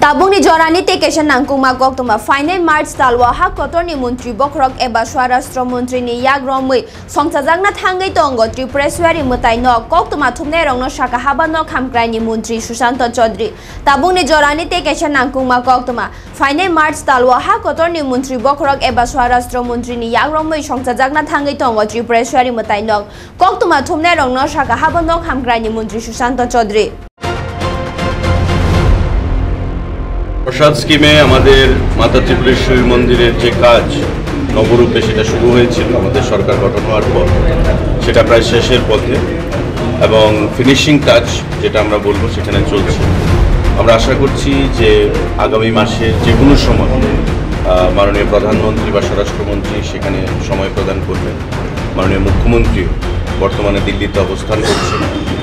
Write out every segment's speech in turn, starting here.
Tabung ni jorani te kesan nangkuma gok tuma final March talwa ha kotor ni Mantri Bokrok eba Swarashtra Mantri ni Yagromui songchajak na thangai tongo Tripureshwari mutai no gok tuma thumne rongno saka haba no khamkrai ni Mantri Sushanta Chaudhary tabung ni jorani te kesan nangkuma gok tuma final March talwa ha kotor ni Mantri Bokrok eba Swarashtra Mantri ni Yagromui songchajak na thangai tongo Tripureshwari mutai no gok tuma thumne rongno saka haba no khamkrai ni Mantri Sushanta Chaudhary প্রসাদ স্কিমে আমাদের মাতা ত্রিপুরেশ্বরী মন্দিরের যে কাজ নবরূপে সেটা শুরু হয়েছিল আমাদের সরকার গঠন হওয়ার পর সেটা প্রায় শেষের পথে এবং ফিনিশিং টাচ যেটা আমরা বলবো সেখানে চলছে। আমরা আশা করছি যে আগামী মাসে যে কোনো সময় মাননীয় প্রধানমন্ত্রী বা স্বরাষ্ট্রমন্ত্রী সেখানে সময় প্রদান করবেন। মাননীয় মুখ্যমন্ত্রীও বর্তমানে দিল্লিতে অবস্থান করছেন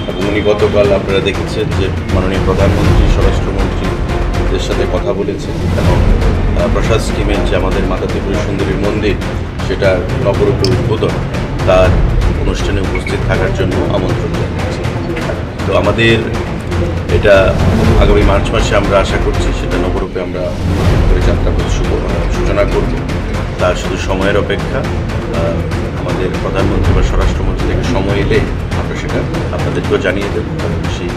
এবং উনি গতকাল আপনারা দেখেছেন যে মাননীয় প্রধানমন্ত্রী স্বরাষ্ট্রমন্ত্রী এর সাথে কথা বলেছেন এবং প্রসাদ স্কিমের যে আমাদের মাতা ত্রিপুরা সুন্দরীর মন্দির সেটার নবরূপে উদ্বোধন তার অনুষ্ঠানে উপস্থিত থাকার জন্য আমন্ত্রণ জানিয়েছি। তো আমাদের এটা আগামী মার্চ মাসে আমরা আশা করছি সেটা নবরূপে আমরা করে যাত্রাপথ সূচনা করব। তার শুধু সময়ের অপেক্ষা, আমাদের প্রধানমন্ত্রী বা স্বরাষ্ট্রমন্ত্রী থেকে সময় এলে আমরা সেটা আপনাদেরকেও জানিয়ে দেব এবং সেই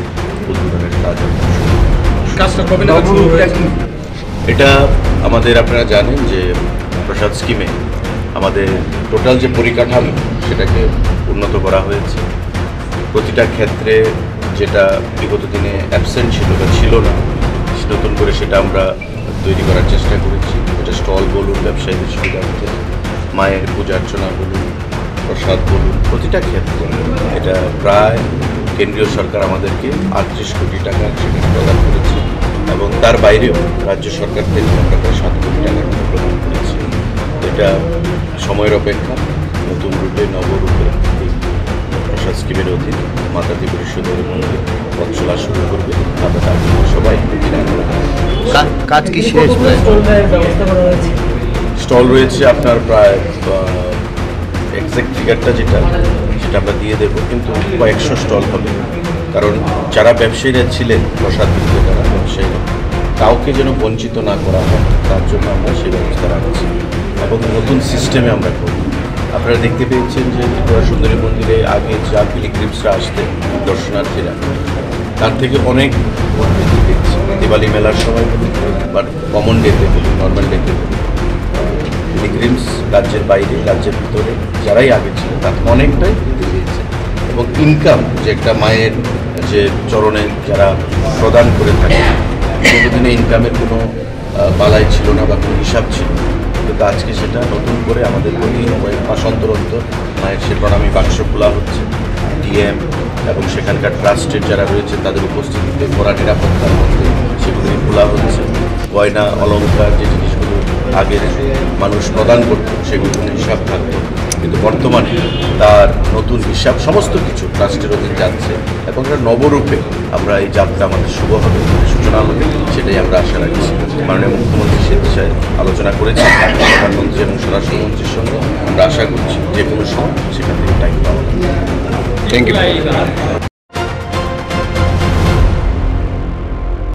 উদ্বোধনের কাজ এটা আমাদের আপনারা জানেন যে প্রসাদ স্কিমে আমাদের টোটাল যে পরিকাঠামো সেটাকে উন্নত করা হয়েছে। প্রতিটা ক্ষেত্রে যেটা বিগত দিনে অ্যাবসেন্ট ছিল বা ছিল না নতুন করে সেটা আমরা তৈরি করার চেষ্টা করেছি। এটা স্টল বলুন, ব্যবসায়ীদের সুবিধার্থে, মায়ের পূজা অর্চনা বলুন, প্রসাদ বলুন, প্রতিটা ক্ষেত্রে এটা প্রায় কেন্দ্রীয় সরকার আমাদেরকে 38 কোটি টাকা সেখানে প্রদান করেছে এবং তার বাইরেও রাজ্য সরকার থেকে আমরা প্রায় 7 কোটি টাকা প্রদান করেছি। এটা সময়ের অপেক্ষা, নতুন রূপে নবরূপে এই প্রসাদ স্কিমের অধীনে মাতা ত্রিপুরা সুন্দরী মন্দির পথ চলা শুরু করবে। আমরা তার জন্য সবাই কাজ কি শেষ? স্টল রয়েছে আপনার প্রায় এক্সাক্ট ফিগারটা যেটা আমরা দিয়ে দেবো, কিন্তু কয়েকশো স্টল হবে। কারণ যারা ব্যবসায়ীরা ছিলেন প্রসাদ বিক্রেতারা ব্যবসায়ীরা কাউকে যেন বঞ্চিত না করা হয় তার জন্য আমরা সেই ব্যবস্থা রাখছি এবং নতুন সিস্টেমে আমরা করব। আপনারা দেখতে পেয়েছেন যে ত্রিপুরা সুন্দরী মন্দিরে আগে যা পিলিগ্রিমসরা আসতেন দর্শনার্থীরা তার থেকে অনেক বৃদ্ধি পেয়েছে। দিওয়ালি মেলার সময় বা কমন ডেতে বলুন, নর্মাল ডেতে বলুন, পিলিগ্রিমস রাজ্যের বাইরে রাজ্যের ভিতরে যারাই আগে ছিল তার অনেকটাই বৃদ্ধি পেয়েছে এবং ইনকাম যে একটা মায়ের যে চরণে যারা প্রদান করে থাকে সেদিনে ইনকামের কোনো বালাই ছিল না বা কোনো হিসাব ছিল, কিন্তু আজকে সেটা নতুন করে আমাদের কয়েক মাস অন্তর মায়ের সে প্রণামী বাক্স খোলা হচ্ছে। ডিএম এবং সেখানকার ট্রাস্টের যারা রয়েছে তাদের উপস্থিতিতে কড়া নিরাপত্তার মধ্যে সেগুলি খোলা হচ্ছে। গয়না অলঙ্কার যে জিনিসগুলো আগের মানুষ প্রদান করত সেগুলো হিসাব থাকতো, কিন্তু বর্তমানে তার নতুন হিসাব সমস্ত কিছু ট্রাস্টের অধীন যাচ্ছে এবং একটা নবরূপে আমরা এই যাত্রা আমাদের শুভ হবে, সূচনা হবে, সেটাই আমরা আশা রাখছি। মাননীয় মুখ্যমন্ত্রী সে বিষয়ে আলোচনা করেছেন প্রধানমন্ত্রী এবং স্বরাষ্ট্রমন্ত্রীর সঙ্গে। আমরা আশা করছি যে কোনো সময় সেখান থেকে টাইম পাওয়া। Thank you.